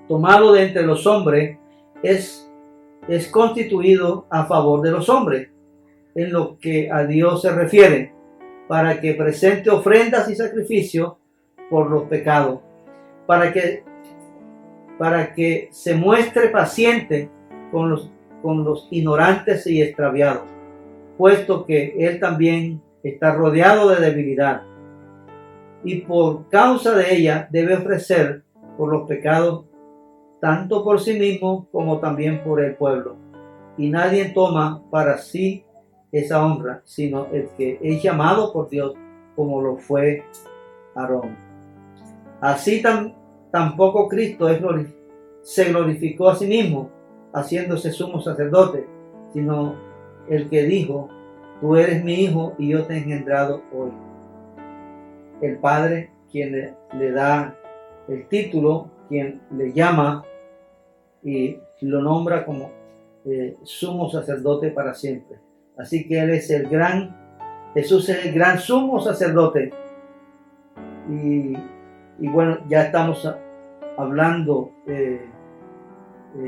tomado de entre los hombres es constituido a favor de los hombres en lo que a Dios se refiere, para que presente ofrendas y sacrificios por los pecados, para que se muestre paciente con los ignorantes y extraviados, puesto que él también está rodeado de debilidad, y por causa de ella debe ofrecer por los pecados, tanto por sí mismo como también por el pueblo. Y nadie toma para sí esa honra, sino el que es llamado por Dios, como lo fue Aarón. Así tampoco Cristo se glorificó a sí mismo, haciéndose sumo sacerdote, sino el que dijo, tú eres mi hijo y yo te he engendrado hoy. El Padre, quien le da el título, quien le llama y lo nombra como sumo sacerdote para siempre. Así que Jesús es el gran sumo sacerdote. Y bueno, ya estamos hablando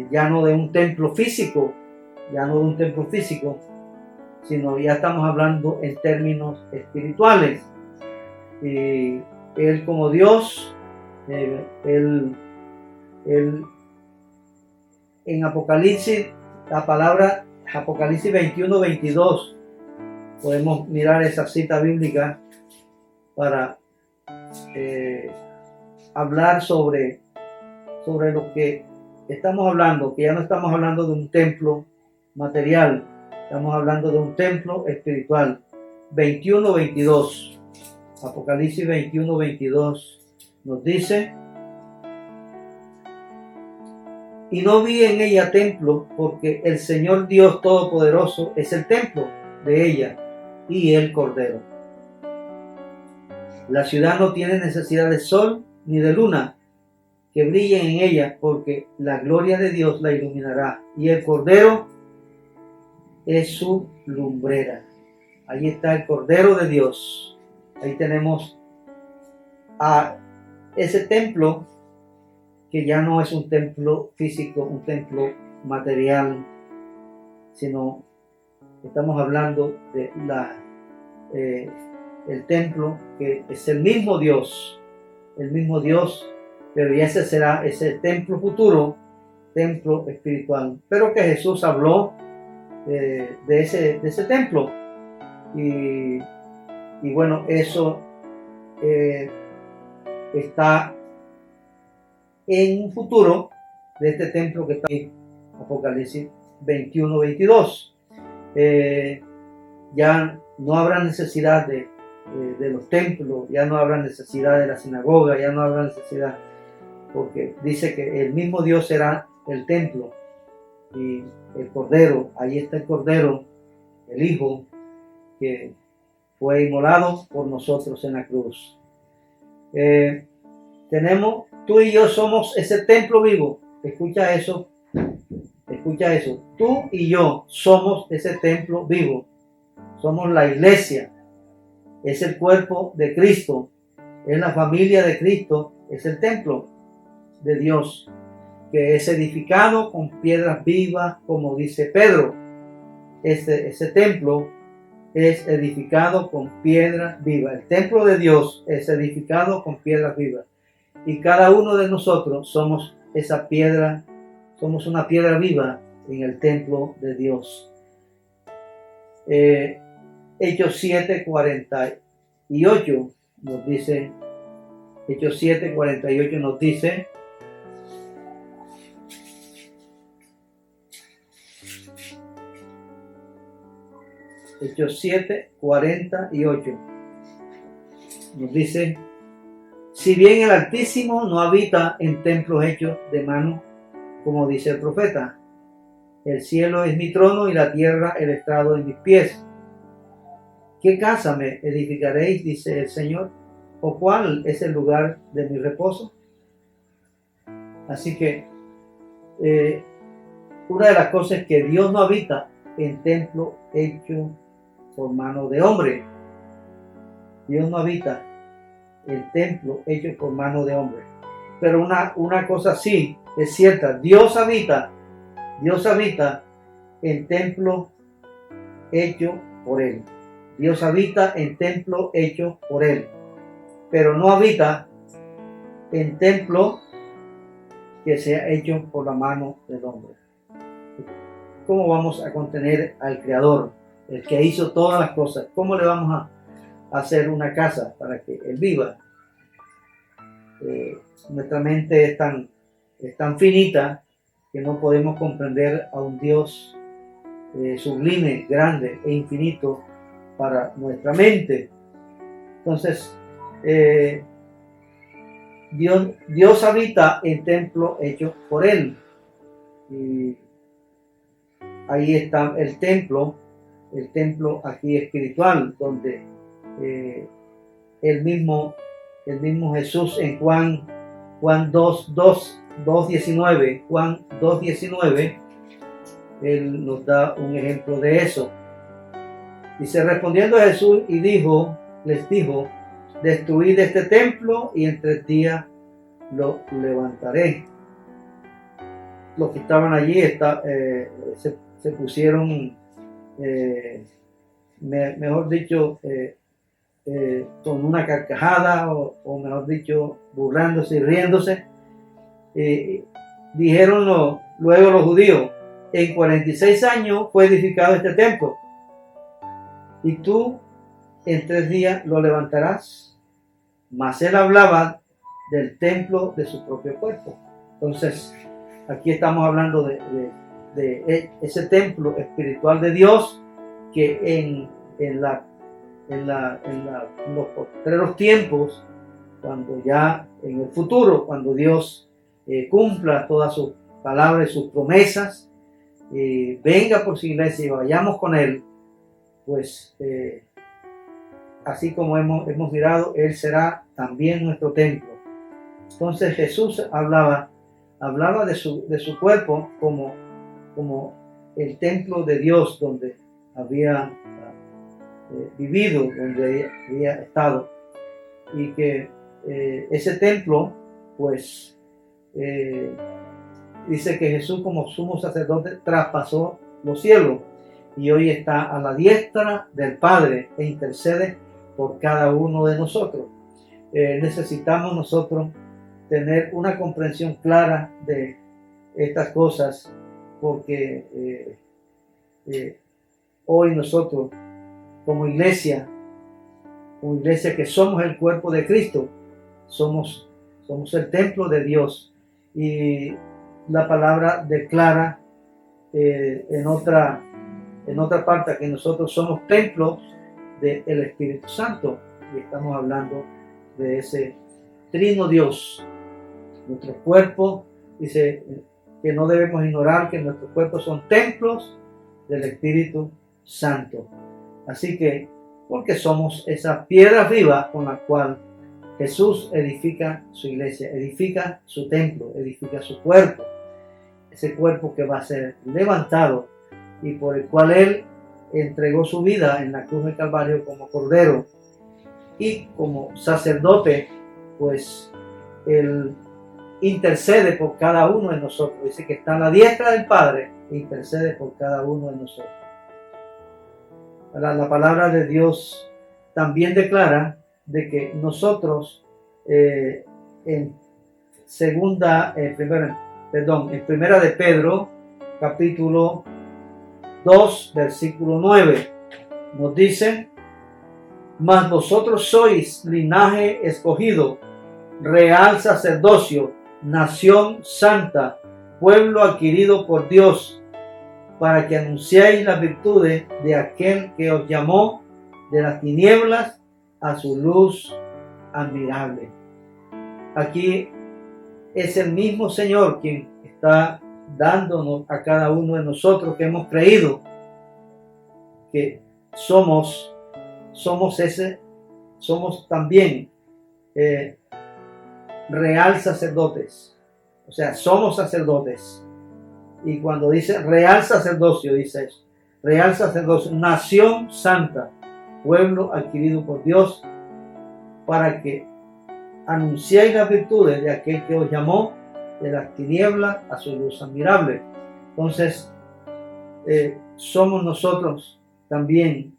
ya no de un templo físico, sino ya estamos hablando en términos espirituales. Él como Dios, él en Apocalipsis, la palabra Apocalipsis 21-22, podemos mirar esa cita bíblica para hablar sobre lo que estamos hablando, que ya no estamos hablando de un templo material, estamos hablando de un templo espiritual. 21-22, Apocalipsis 21-22 nos dice, y no vi en ella templo, porque el Señor Dios Todopoderoso es el templo de ella y el Cordero. La ciudad no tiene necesidad de sol ni de luna que brillen en ella, porque la gloria de Dios la iluminará y el Cordero es su lumbrera. Ahí está el Cordero de Dios. Ahí tenemos a ese templo que ya no es un templo físico, un templo material, sino estamos hablando de el templo que es el mismo Dios, pero ya ese será ese templo futuro, templo espiritual. Pero que Jesús habló de ese templo y bueno, eso está en un futuro de este templo que está en Apocalipsis 21-22. Ya no habrá necesidad de los templos, ya no habrá necesidad de la sinagoga, ya no habrá necesidad, porque dice que el mismo Dios será el templo y el Cordero. Ahí está el Cordero, el Hijo que fue inmolado por nosotros en la cruz. Tú y yo somos ese templo vivo. Escucha eso. Tú y yo somos ese templo vivo. Somos la iglesia. Es el cuerpo de Cristo. Es la familia de Cristo. Es el templo de Dios, que es edificado con piedras vivas, como dice Pedro. Ese templo es edificado con piedras vivas. El templo de Dios es edificado con piedras vivas. Y cada uno de nosotros somos esa piedra, somos una piedra viva en el templo de Dios. Hechos 7:48 nos dice, Hechos 7:48 nos dice, Hechos 7:48 nos dice, si bien el Altísimo no habita en templos hechos de mano, como dice el profeta, el cielo es mi trono y la tierra el estrado de mis pies. ¿qué casa me edificaréis? Dice el Señor. ¿O cuál es el lugar de mi reposo? Así que una de las cosas es que Dios no habita en templo hecho por mano de hombre. Dios no habita en templo hecho por mano de hombre. Pero una cosa sí es cierta, Dios habita en templo hecho por Él. Dios habita en templo hecho por Él, pero no habita en templo que sea hecho por la mano del hombre. ¿Cómo vamos a contener al Creador, el que hizo todas las cosas? ¿Cómo le vamos a hacer una casa para que Él viva? Nuestra mente es tan finita que no podemos comprender a un Dios sublime, grande e infinito para nuestra mente. Entonces, Dios habita en templo hecho por Él. Y ahí está el templo aquí espiritual, donde el mismo Jesús en Juan 2:19, Él nos da un ejemplo de eso. Dice, respondiendo a Jesús les dijo, destruid este templo y en 3 días lo levantaré. Los que estaban allí se pusieron, mejor dicho, con una carcajada o mejor dicho, burlándose y riéndose. Dijeron luego los judíos, en 46 años fue edificado este templo y tú en 3 días lo levantarás. Mas él hablaba del templo de su propio cuerpo. Entonces, aquí estamos hablando de ese templo espiritual de Dios que en los postreros tiempos, cuando ya en el futuro, cuando Dios cumpla todas sus palabras y sus promesas, venga por su iglesia y vayamos con Él, pues así como hemos mirado, Él será también nuestro templo. Entonces Jesús hablaba de su cuerpo como el templo de Dios donde había vivido, donde había estado, y que ese templo, pues dice que Jesús como sumo sacerdote traspasó los cielos y hoy está a la diestra del Padre e intercede por cada uno de nosotros. Necesitamos nosotros tener una comprensión clara de estas cosas, porque hoy nosotros como iglesia que somos el cuerpo de Cristo, somos el templo de Dios, y la palabra declara en otra parte que nosotros somos templos del Espíritu Santo, y estamos hablando de ese trino Dios. Nuestros cuerpos, dice que no debemos ignorar que nuestros cuerpos son templos del Espíritu Santo. Así que, porque somos esa piedra viva con la cual Jesús edifica su iglesia, edifica su templo, edifica su cuerpo, ese cuerpo que va a ser levantado y por el cual Él entregó su vida en la cruz del Calvario como cordero, y como sacerdote, pues Él intercede por cada uno de nosotros. Dice que está a la diestra del Padre e intercede por cada uno de nosotros. La palabra de Dios también declara de que nosotros en primera de Pedro capítulo 2 versículo 9 nos dice: mas vosotros sois linaje escogido, real sacerdocio, nación santa, pueblo adquirido por Dios, para que anunciéis las virtudes de aquel que os llamó de las tinieblas a su luz admirable. Aquí es el mismo Señor quien está dándonos a cada uno de nosotros que hemos creído que somos somos también real sacerdotes. O sea, somos sacerdotes. Y cuando dice real sacerdocio, dice eso. Real sacerdocio, nación santa, pueblo adquirido por Dios, para que anunciéis las virtudes de aquel que os llamó de las tinieblas a su luz admirable. Entonces, somos nosotros también,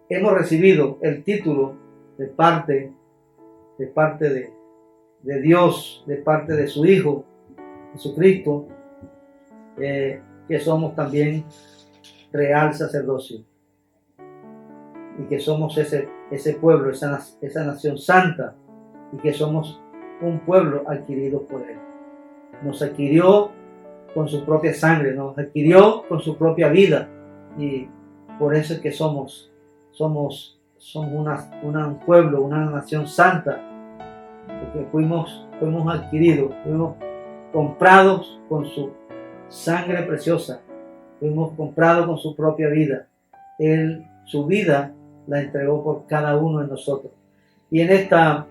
hemos recibido el título de parte de Dios, de parte de su Hijo, Jesucristo, que somos también real sacerdocio y que somos ese pueblo, esa nación santa, y que somos un pueblo adquirido por Él. Nos adquirió con su propia sangre, nos adquirió con su propia vida, y por eso es que somos un pueblo, una nación santa, porque fuimos adquiridos, fuimos comprados con su sangre preciosa, fuimos comprados con su propia vida. Él, su vida, la entregó por cada uno de nosotros. Y en esta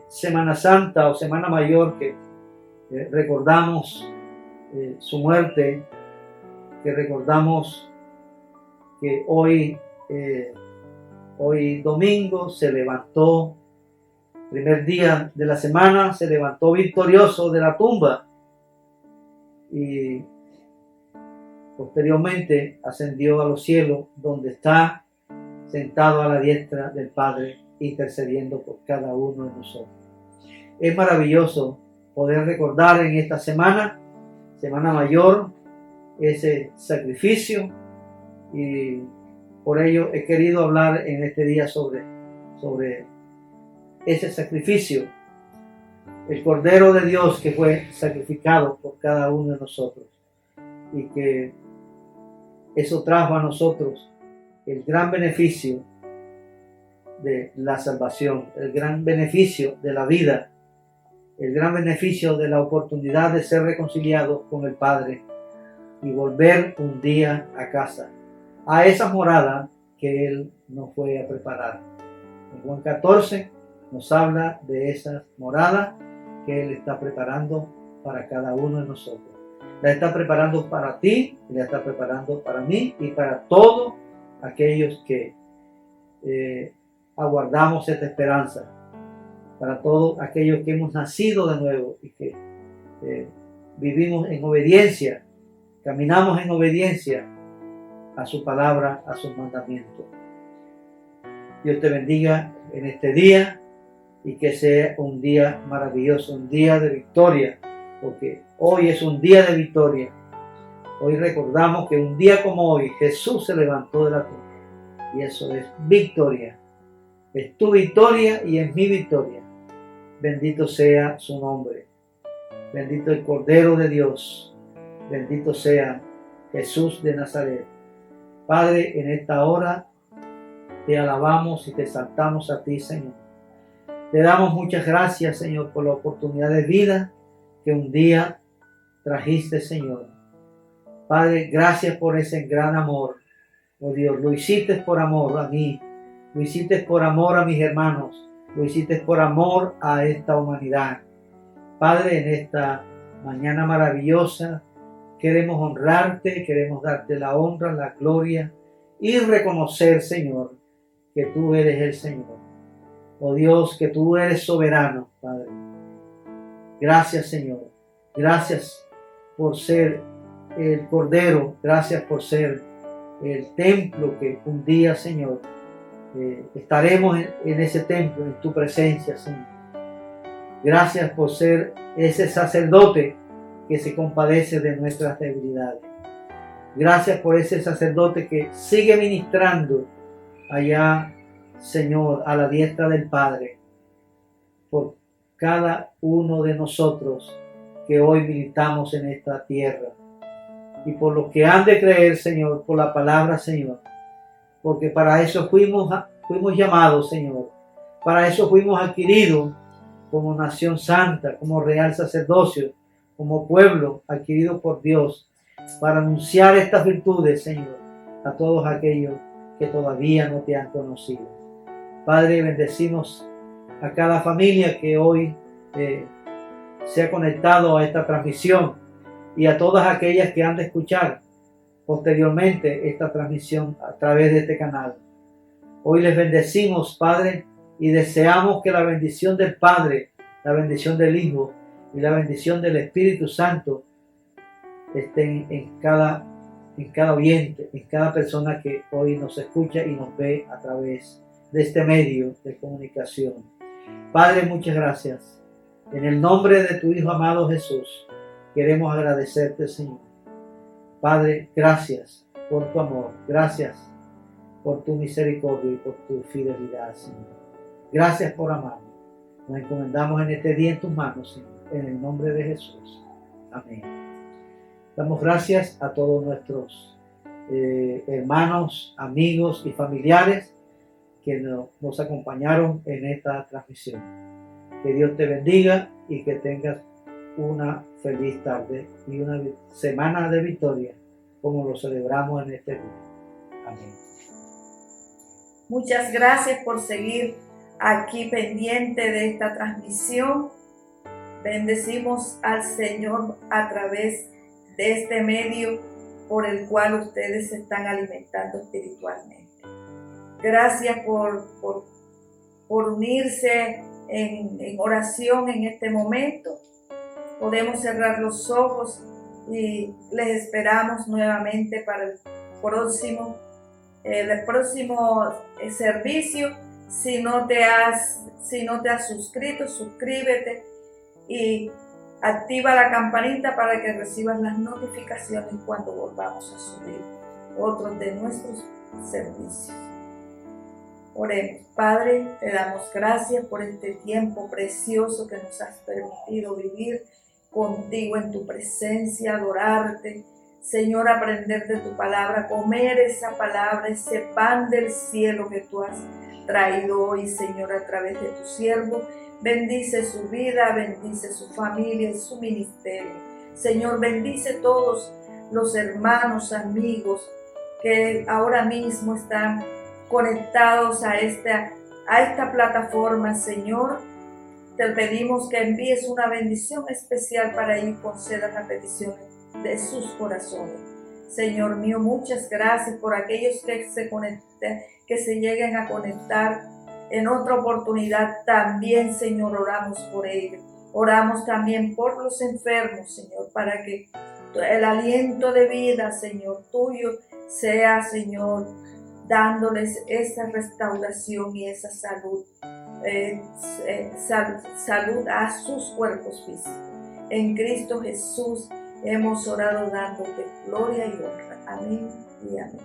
Semana Santa o Semana Mayor que recordamos su muerte, que recordamos que hoy domingo se levantó, primer día de la semana, se levantó victorioso de la tumba y posteriormente ascendió a los cielos, donde está sentado a la diestra del Padre, intercediendo por cada uno de nosotros. Es maravilloso poder recordar en esta semana mayor, ese sacrificio, y por ello he querido hablar en este día sobre ese sacrificio, el Cordero de Dios que fue sacrificado por cada uno de nosotros, y que eso trajo a nosotros el gran beneficio de la salvación, el gran beneficio de la vida, el gran beneficio de la oportunidad de ser reconciliados con el Padre y volver un día a casa, a esa morada que Él nos fue a preparar. En Juan 14 nos habla de esa morada que Él está preparando para cada uno de nosotros. La está preparando para ti, la está preparando para mí y para todos aquellos que aguardamos esta esperanza, para todos aquellos que hemos nacido de nuevo y que vivimos en obediencia, caminamos en obediencia a su palabra, a sus mandamientos. Dios te bendiga en este día y que sea un día maravilloso, un día de victoria, porque hoy es un día de victoria. Hoy recordamos que un día como hoy Jesús se levantó de la tumba, y eso es victoria. Es tu victoria y es mi victoria. Bendito sea su nombre. Bendito el Cordero de Dios. Bendito sea Jesús de Nazaret. Padre, en esta hora te alabamos y te exaltamos a ti, Señor. Te damos muchas gracias, Señor, por la oportunidad de vida que un día trajiste, Señor. Padre, gracias por ese gran amor. Oh Dios, lo hiciste por amor a mí. Lo hiciste por amor a mis hermanos. Lo hiciste por amor a esta humanidad. Padre, en esta mañana maravillosa queremos honrarte, queremos darte la honra, la gloria y reconocer, Señor, que tú eres el Señor. Oh Dios, que tú eres soberano, Padre. Gracias, Señor. Gracias por ser el Cordero. Gracias por ser el templo que un día, Señor, estaremos en ese templo, en tu presencia, Señor. Gracias por ser ese sacerdote que se compadece de nuestras debilidades. Gracias por ese sacerdote que sigue ministrando allá, Señor, a la diestra del Padre, por cada uno de nosotros que hoy militamos en esta tierra, y por los que han de creer, Señor, por la palabra, Señor, porque para eso fuimos llamados, Señor, para eso fuimos adquiridos como nación santa, como real sacerdocio, como pueblo adquirido por Dios, para anunciar estas virtudes, Señor, a todos aquellos que todavía no te han conocido. Padre, bendecimos a cada familia que hoy se ha conectado a esta transmisión y a todas aquellas que han de escuchar posteriormente esta transmisión a través de este canal. Hoy les bendecimos, Padre, y deseamos que la bendición del Padre, la bendición del Hijo y la bendición del Espíritu Santo estén en cada oyente, en cada persona que hoy nos escucha y nos ve a través de este medio de comunicación. Padre, muchas gracias. En el nombre de tu Hijo amado Jesús, queremos agradecerte, Señor. Padre, gracias por tu amor, gracias por tu misericordia y por tu fidelidad, Señor. Gracias por amarnos. Nos encomendamos en este día en tus manos, Señor, en el nombre de Jesús. Amén. Damos gracias a todos nuestros hermanos, amigos y familiares que nos acompañaron en esta transmisión. Que Dios te bendiga y que tengas una feliz tarde y una semana de victoria como lo celebramos en este día. Amén. Muchas gracias por seguir aquí pendiente de esta transmisión. Bendecimos al Señor a través de este medio por el cual ustedes se están alimentando espiritualmente. Gracias por unirse en oración en este momento. Podemos cerrar los ojos y les esperamos nuevamente para el próximo servicio. Si no te has suscrito, suscríbete y activa la campanita para que recibas las notificaciones cuando volvamos a subir otros de nuestros servicios. Oremos. Padre, te damos gracias por este tiempo precioso que nos has permitido vivir contigo en tu presencia, adorarte, Señor, aprender de tu palabra, comer esa palabra, ese pan del cielo que tú has traído hoy, Señor, a través de tu siervo. Bendice su vida, bendice su familia y su ministerio. Señor, bendice todos los hermanos, amigos que ahora mismo están conectados a esta plataforma, Señor. Te pedimos que envíes una bendición especial para ellos y concedas las peticiones de sus corazones. Señor mío, muchas gracias por aquellos que se lleguen a conectar en otra oportunidad. También, Señor, oramos por ellos. Oramos también por los enfermos, Señor, para que el aliento de vida, Señor, tuyo sea, Señor, dándoles esa restauración y esa salud, salud a sus cuerpos físicos. En Cristo Jesús hemos orado dándote gloria y honra. Amén y amén.